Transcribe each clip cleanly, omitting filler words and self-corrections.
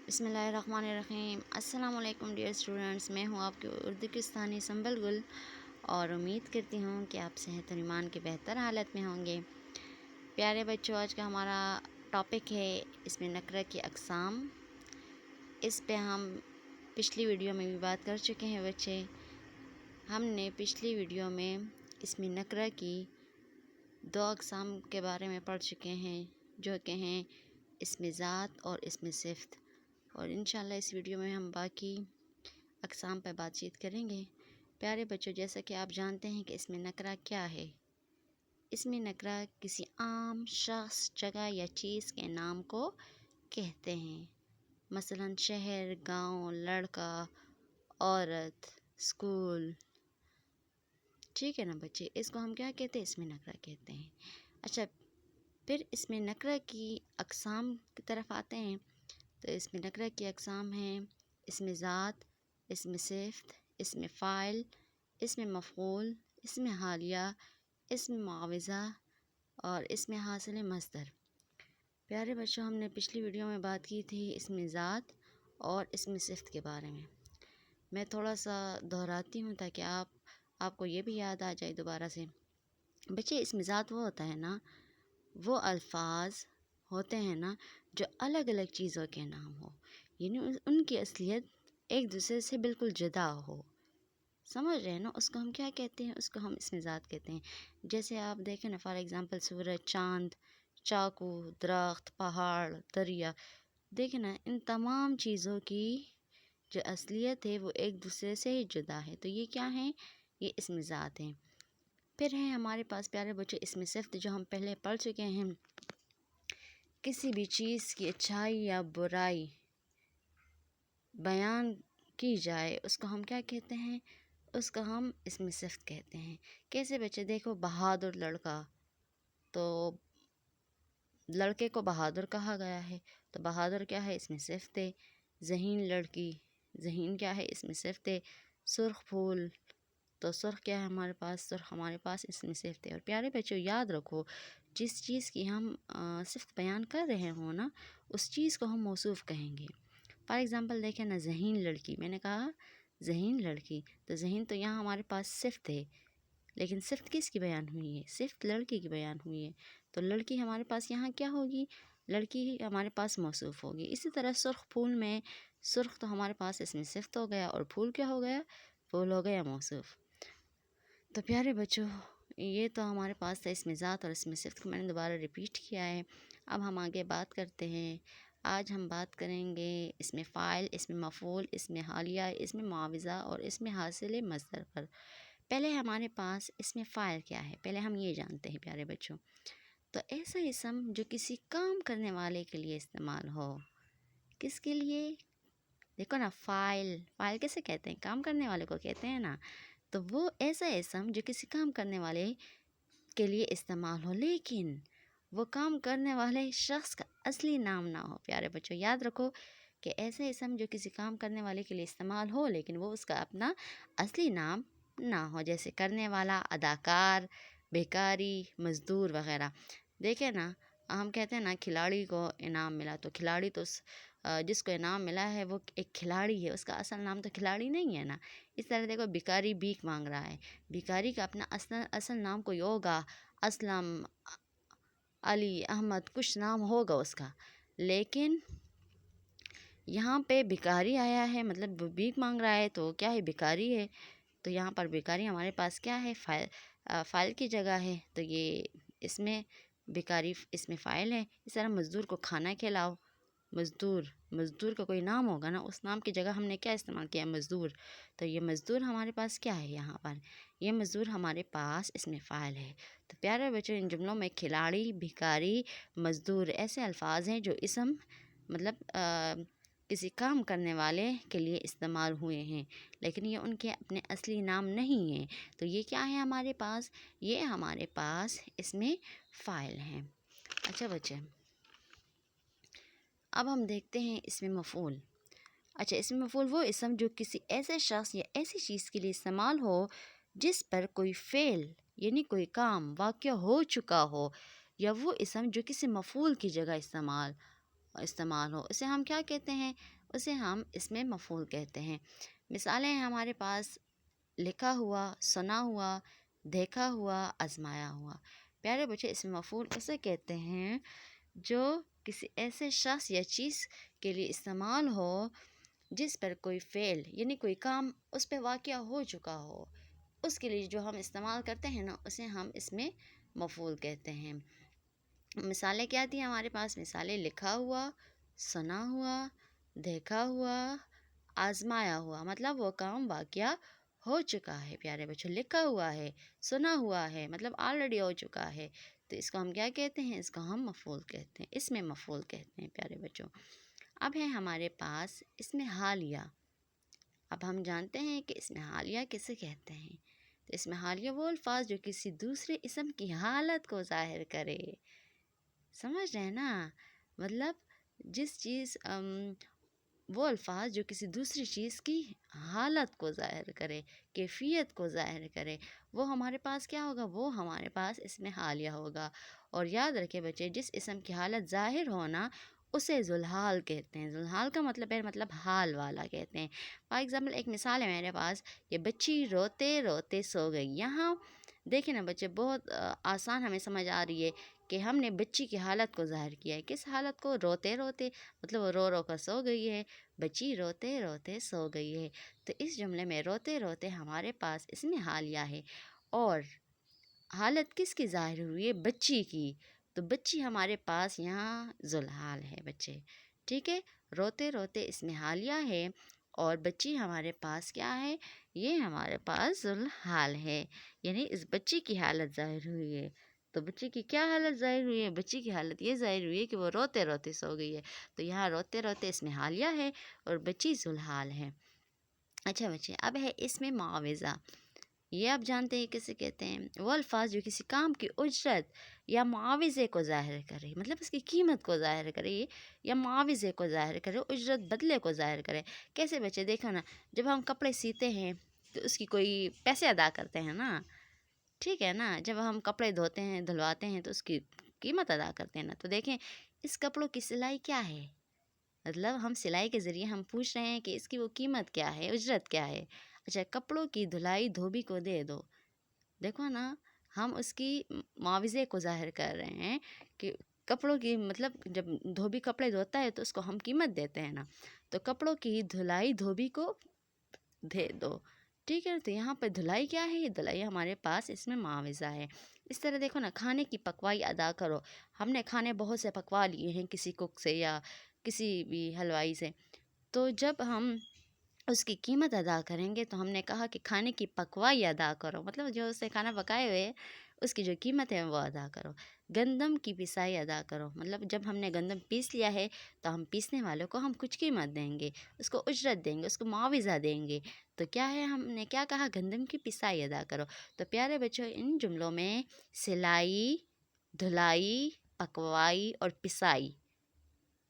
بسم اللہ الرحمن الرحیم۔ السلام علیکم ڈیئر اسٹوڈنٹس، میں ہوں آپ کی اردو کستانی سنبل گل اور امید کرتی ہوں کہ آپ صحت و ایمان کی بہتر حالت میں ہوں گے۔ پیارے بچوں، آج کا ہمارا ٹاپک ہے اس میں نکرہ کی اقسام۔ اس پہ ہم پچھلی ویڈیو میں بھی بات کر چکے ہیں بچے۔ ہم نے پچھلی ویڈیو میں اس میں نکرہ کی دو اقسام کے بارے میں پڑھ چکے ہیں، جو کہ ہیں اسم ذات اور اسم صفت، اور انشاءاللہ اس ویڈیو میں ہم باقی اقسام پر بات چیت کریں گے۔ پیارے بچوں، جیسا کہ آپ جانتے ہیں کہ اسم نکرہ کیا ہے۔ اسم نکرہ کسی عام شخص، جگہ یا چیز کے نام کو کہتے ہیں، مثلا شہر، گاؤں، لڑکا، عورت، اسکول۔ ٹھیک ہے نا بچے، اس کو ہم کیا کہتے ہیں؟ اسم نکرہ کہتے ہیں۔ اچھا، پھر اسم نکرہ کی اقسام کی طرف آتے ہیں تو اسم نکرہ کی اقسام ہیں اسم ذات، اسم صفت، اسم فاعل، اسم مفعول، اسم حالیہ، اسم معاوضہ اور اسم حاصل مصدر۔ پیارے بچوں، ہم نے پچھلی ویڈیو میں بات کی تھی اسم ذات اور اسم صفت کے بارے میں تھوڑا سا دہراتی ہوں تاکہ آپ کو یہ بھی یاد آ جائے دوبارہ سے۔ بچے، اسم ذات وہ ہوتا ہے نا، وہ الفاظ ہوتے ہیں نا جو الگ الگ چیزوں کے نام ہو، یعنی ان کی اصلیت ایک دوسرے سے بالکل جدا ہو۔ سمجھ رہے ہیں نا؟ اس کو ہم کیا کہتے ہیں؟ اس کو ہم اسم ذات کہتے ہیں۔ جیسے آپ دیکھیں نا، فار ایگزامپل سورج، چاند، چاقو، درخت، پہاڑ، دریا۔ دیکھیں نا، ان تمام چیزوں کی جو اصلیت ہے وہ ایک دوسرے سے ہی جدا ہے، تو یہ کیا ہیں؟ یہ اسم ذات ہیں۔ پھر ہیں ہمارے پاس پیارے بچے اسم صفت، جو ہم پہلے پڑھ چکے ہیں۔ کسی بھی چیز کی اچھائی یا برائی بیان کی جائے، اس کو ہم کیا کہتے ہیں؟ اس کو ہم اسم صفت کہتے ہیں۔ کیسے بچے؟ دیکھو، بہادر لڑکا، تو لڑکے کو بہادر کہا گیا ہے، تو بہادر کیا ہے؟ اسم صفت ہے۔ ذہین لڑکی، ذہین کیا ہے؟ اسم صفت ہے۔ سرخ پھول، تو سرخ کیا ہے ہمارے پاس؟ سرخ ہمارے پاس اسم صفت ہے۔ اور پیارے بچوں، یاد رکھو، جس چیز کی ہم صفت بیان کر رہے ہوں نا، اس چیز کو ہم موصوف کہیں گے۔ فار ایگزامپل دیکھیں نا، ذہین لڑکی، میں نے کہا ذہین لڑکی، تو ذہین تو یہاں ہمارے پاس صفت ہے، لیکن صفت کس کی بیان ہوئی ہے؟ صفت لڑکی کی بیان ہوئی ہے، تو لڑکی ہمارے پاس یہاں کیا ہوگی؟ لڑکی ہمارے پاس موصوف ہوگی۔ اسی طرح سرخ پھول میں، سرخ تو ہمارے پاس اسم صفت ہو گیا، اور پھول کیا ہو گیا؟ پھول ہو گیا موصوف۔ تو پیارے بچوں، یہ تو ہمارے پاس تھا اسم ذات اور اسم صفت کو میں نے دوبارہ ریپیٹ کیا ہے۔ اب ہم آگے بات کرتے ہیں۔ آج ہم بات کریں گے اسم فاعل، اسم مفعول، اسم حالیہ، اسم معاوضہ اور اسم حاصل مصدر پر۔ پہلے ہمارے پاس اسم فاعل کیا ہے، پہلے ہم یہ جانتے ہیں پیارے بچوں۔ تو ایسا اسم جو کسی کام کرنے والے کے لیے استعمال ہو۔ کس کے لیے؟ دیکھو نا، فاعل، فاعل کیسے کہتے ہیں؟ کام کرنے والے کو کہتے ہیں نا۔ تو وہ ایسا اسم جو کسی کام کرنے والے کے لیے استعمال ہو، لیکن وہ کام کرنے والے شخص کا اصلی نام نہ ہو۔ پیارے بچوں، یاد رکھو کہ ایسا اسم جو کسی کام کرنے والے کے لیے استعمال ہو، لیکن وہ اس کا اپنا اصلی نام نہ ہو، جیسے کرنے والا، اداکار، بیکاری، مزدور وغیرہ۔ دیکھیں نا، ہم کہتے ہیں نا کھلاڑی کو انعام ملا، تو کھلاڑی تو جس کو انعام ملا ہے وہ ایک کھلاڑی ہے، اس کا اصل نام تو کھلاڑی نہیں ہے نا۔ اس طرح دیکھو، بھکاری بھیک مانگ رہا ہے، بھکاری کا اپنا اصل نام کوئی ہوگا، اسلم، علی، احمد، کچھ نام ہوگا اس کا، لیکن یہاں پہ بھکاری آیا ہے، مطلب بھیک مانگ رہا ہے، تو کیا ہے؟ بھکاری ہے۔ تو یہاں پر بھکاری ہمارے پاس کیا ہے؟ فاعل کی جگہ ہے، تو یہ اس میں بھکاری اس میں فاعل ہے۔ اس طرح مزدور کو کھانا کھلاؤ، مزدور کا کوئی نام ہوگا نا، اس نام کی جگہ ہم نے کیا استعمال کیا؟ مزدور۔ تو یہ مزدور ہمارے پاس کیا ہے؟ یہاں پر یہ مزدور ہمارے پاس اس میں فاعل ہے۔ تو پیارے بچوں، ان جملوں میں کھلاڑی، بھکاری، مزدور ایسے الفاظ ہیں جو اسم مطلب کسی کام کرنے والے کے لیے استعمال ہوئے ہیں، لیکن یہ ان کے اپنے اصلی نام نہیں ہیں۔ تو یہ کیا ہے ہمارے پاس؟ یہ ہمارے پاس اس میں فاعل ہیں۔ اچھا بچے، اب ہم دیکھتے ہیں اس میں مفعول۔ اچھا، اس میں مفعول وہ اسم جو کسی ایسے شخص یا ایسی چیز کے لیے استعمال ہو جس پر کوئی فعل یعنی کوئی کام واقع ہو چکا ہو، یا وہ اسم جو کسی مفعول کی جگہ استعمال استعمال ہو، اسے ہم کیا کہتے ہیں؟ اسے ہم اسم مفعول کہتے ہیں۔ مثالیں ہیں ہمارے پاس: لکھا ہوا، سنا ہوا، دیکھا ہوا، آزمایا ہوا۔ پیارے بچے، اسم مفعول اسے کہتے ہیں جو کسی ایسے شخص یا چیز کے لیے استعمال ہو جس پر کوئی فعل یعنی کوئی کام اس پہ واقع ہو چکا ہو، اس کے لیے جو ہم استعمال کرتے ہیں نا، اسے ہم اسم مفعول کہتے ہیں۔ مثالیں کیا تھیں ہمارے پاس؟ مثالیں: لکھا ہوا، سنا ہوا، دیکھا ہوا، آزمایا ہوا، مطلب وہ کام واقع ہو چکا ہے۔ پیارے بچوں، لکھا ہوا ہے، سنا ہوا ہے، مطلب آلریڈی ہو چکا ہے، تو اس کو ہم کیا کہتے ہیں؟ اس کو ہم مفعول کہتے ہیں، اسم مفعول کہتے ہیں پیارے بچوں۔ اب ہے ہمارے پاس اسم حالیہ۔ اب ہم جانتے ہیں کہ اسم حالیہ کسے کہتے ہیں۔ تو اسم حالیہ وہ الفاظ جو کسی دوسرے اسم کی حالت کو ظاہر کرے۔ سمجھ رہے ہیں نا؟ مطلب جس چیز وہ الفاظ جو کسی دوسری چیز کی حالت کو ظاہر کرے، کیفیت کو ظاہر کرے، وہ ہمارے پاس کیا ہوگا؟ وہ ہمارے پاس اسم حالیہ ہوگا۔ اور یاد رکھے بچے، جس اسم کی حالت ظاہر ہونا اسے ذوالحال کہتے ہیں۔ ذوالحال کا مطلب ہے حال والا کہتے ہیں۔ فار ایگزامپل، ایک مثال ہے میرے پاس: یہ بچی روتے روتے سو گئی۔ یہاں دیکھیں نا بچے، بہت آسان ہمیں سمجھ آ رہی ہے کہ ہم نے بچی کی حالت کو ظاہر کیا ہے۔ کس حالت کو؟ روتے روتے، مطلب وہ رو رو کر سو گئی ہے، بچی روتے روتے سو گئی ہے۔ تو اس جملے میں روتے روتے ہمارے پاس اسم حالیہ ہے، اور حالت کس کی ظاہر ہوئی ہے؟ بچی کی۔ تو بچی ہمارے پاس یہاں ذوالحال ہے بچے، ٹھیک ہے؟ روتے روتے اسم حالیہ ہے، اور بچی ہمارے پاس کیا ہے؟ یہ ہمارے پاس ذوالحال ہے، یعنی اس بچی کی حالت ظاہر ہوئی ہے۔ تو بچی کی کیا حالت ظاہر ہوئی ہے؟ بچی کی حالت یہ ظاہر ہوئی ہے کہ وہ روتے روتے سو گئی ہے۔ تو یہاں روتے روتے اسم حالیہ ہے اور بچی ذوالحال ہے۔ اچھا بچے، اب ہے اسم معاوضہ۔ یہ آپ جانتے ہیں کسے کہتے ہیں؟ وہ الفاظ جو کسی کام کی اجرت یا معاوضے کو ظاہر کرے، مطلب اس کی قیمت کو ظاہر کرے یا معاوضے کو ظاہر کرے، اجرت بدلے کو ظاہر کرے۔ کیسے بچے؟ دیکھو نا، جب ہم کپڑے سیتے ہیں تو اس کی کوئی پیسے ادا کرتے ہیں نا، ٹھیک ہے نا؟ جب ہم کپڑے دھوتے ہیں، دھلواتے ہیں، تو اس کی قیمت ادا کرتے ہیں نا۔ تو دیکھیں، اس کپڑوں کی سلائی کیا ہے؟ مطلب ہم سلائی کے ذریعے ہم پوچھ رہے ہیں کہ اس کی وہ قیمت کیا ہے، اجرت کیا ہے۔ اچھا، کپڑوں کی دھلائی دھوبی کو دے دو۔ دیکھو نا، ہم اس کی معاوضے کو ظاہر کر رہے ہیں کہ کپڑوں کی، مطلب جب دھوبی کپڑے دھوتا ہے تو اس کو ہم قیمت دیتے ہیں نا، تو کپڑوں کی دھلائی دھوبی کو دے دو، ٹھیک ہے؟ تو یہاں پہ دھلائی کیا ہے؟ یہ دھلائی ہمارے پاس اس میں معاوضہ ہے۔ اس طرح دیکھو نا، کھانے کی پکوائی ادا کرو۔ ہم نے کھانے بہت سے پکوا لیے ہیں کسی کوک سے یا کسی بھی حلوائی سے، تو جب ہم اس کی قیمت ادا کریں گے تو ہم نے کہا کہ کھانے کی پکوائی ادا کرو، مطلب جو اس نے کھانا پکائے ہوئے اس کی جو قیمت ہے وہ ادا کرو۔ گندم کی پسائی ادا کرو، مطلب جب ہم نے گندم پیس لیا ہے تو ہم پیسنے والوں کو ہم کچھ قیمت دیں گے، اس کو اجرت دیں گے، اس کو معاوضہ دیں گے۔ تو کیا ہے؟ ہم نے کیا کہا؟ گندم کی پسائی ادا کرو۔ تو پیارے بچوں، ان جملوں میں سلائی، دھلائی، پکوائی اور پسائی،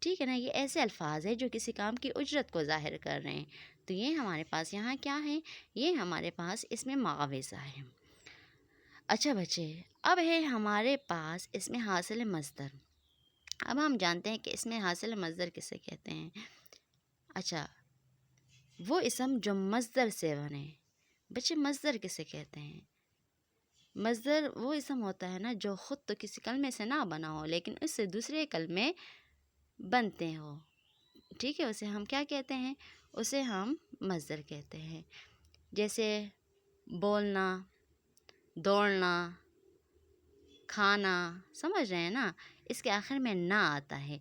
ٹھیک ہے نا، یہ ایسے الفاظ ہیں جو کسی کام کی اجرت کو ظاہر کر رہے ہیں۔ تو یہ ہمارے پاس یہاں کیا ہے؟ یہ ہمارے پاس اس میں معاوضہ ہے۔ اچھا بچے، اب ہے ہمارے پاس اس میں حاصل مصدر۔ اب ہم جانتے ہیں کہ اس میں حاصل مصدر کسے کہتے ہیں۔ اچھا، وہ اسم جو مصدر سے بنے۔ بچے، مصدر کسے کہتے ہیں؟ مصدر وہ اسم ہوتا ہے نا جو خود تو کسی کلمے سے نہ بنا ہو لیکن اس سے دوسرے کلمے بنتے ہو، ٹھیک ہے؟ اسے ہم کیا کہتے ہیں؟ اسے ہم مصدر کہتے ہیں۔ جیسے بولنا، دوڑنا، کھانا، سمجھ رہے ہیں نا؟ اس کے آخر میں نہ آتا ہے۔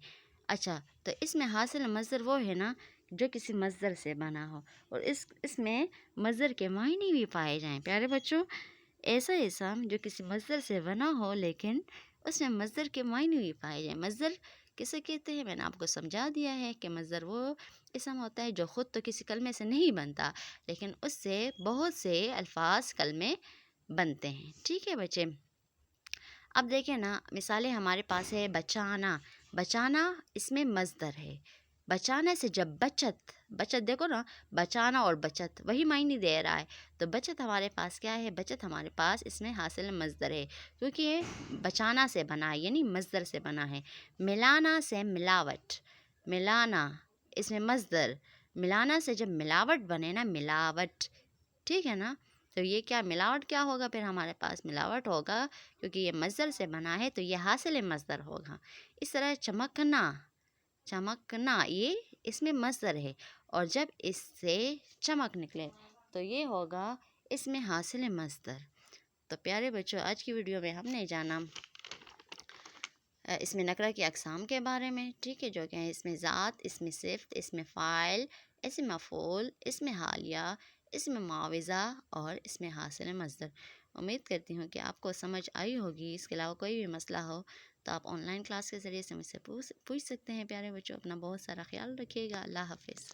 اچھا، تو اس میں حاصل مصدر وہ ہے نا جو کسی مصدر سے بنا ہو، اور اس میں مصدر کے معنی بھی پائے جائیں۔ پیارے بچوں، ایسا اسم جو کسی مصدر سے بنا ہو لیکن اس میں مصدر کے معنی بھی پائے جائیں۔ مصدر کسے کہتے ہیں؟ میں نے آپ کو سمجھا دیا ہے کہ مصدر وہ اسم ہوتا ہے جو خود تو کسی کلمے سے نہیں بنتا لیکن اس سے بہت سے الفاظ کلمے بنتے ہیں، ٹھیک ہے بچے؟ اب دیکھیں نا، مثالیں ہمارے پاس ہے بچانا۔ بچانا اس میں مصدر ہے۔ بچانے سے جب بچت دیکھو نا، بچانا اور بچت وہی معنی دے رہا ہے، تو بچت ہمارے پاس کیا ہے؟ بچت ہمارے پاس اس میں حاصل مصدر ہے کیونکہ یہ بچانا سے بنا ہے، یعنی مصدر سے بنا ہے۔ ملانا سے ملاوٹ۔ ملانا، اس میں مصدر ملانا سے جب ملاوٹ بنے نا، ملاوٹ، ٹھیک ہے نا، تو یہ کیا ملاوٹ کیا ہوگا پھر ہمارے پاس ملاوٹ ہوگا، کیونکہ یہ مصدر سے بنا ہے تو یہ حاصل مصدر ہوگا۔ اس طرح چمکنا، چمکنا یہ اس میں مصدر ہے، اور جب اس سے چمک نکلے تو یہ ہوگا اس میں حاصل مصدر۔ تو پیارے بچوں، آج کی ویڈیو میں ہم نے جانا اس میں نکرہ کی اقسام کے بارے میں، ٹھیک ہے، جو کہ ہیں اس میں ذات، اس میں صفت، اس میں فاعل، اس میں مفعول، اس میں حالیہ، اس میں معاوضہ اور اس میں حاصل مصدر۔ امید کرتی ہوں کہ آپ کو سمجھ آئی ہوگی۔ اس کے علاوہ کوئی بھی مسئلہ ہو تو آپ آن لائن کلاس کے ذریعے سے مجھ سے پوچھ سکتے ہیں۔ پیارے بچوں، اپنا بہت سارا خیال رکھیے گا۔ اللہ حافظ۔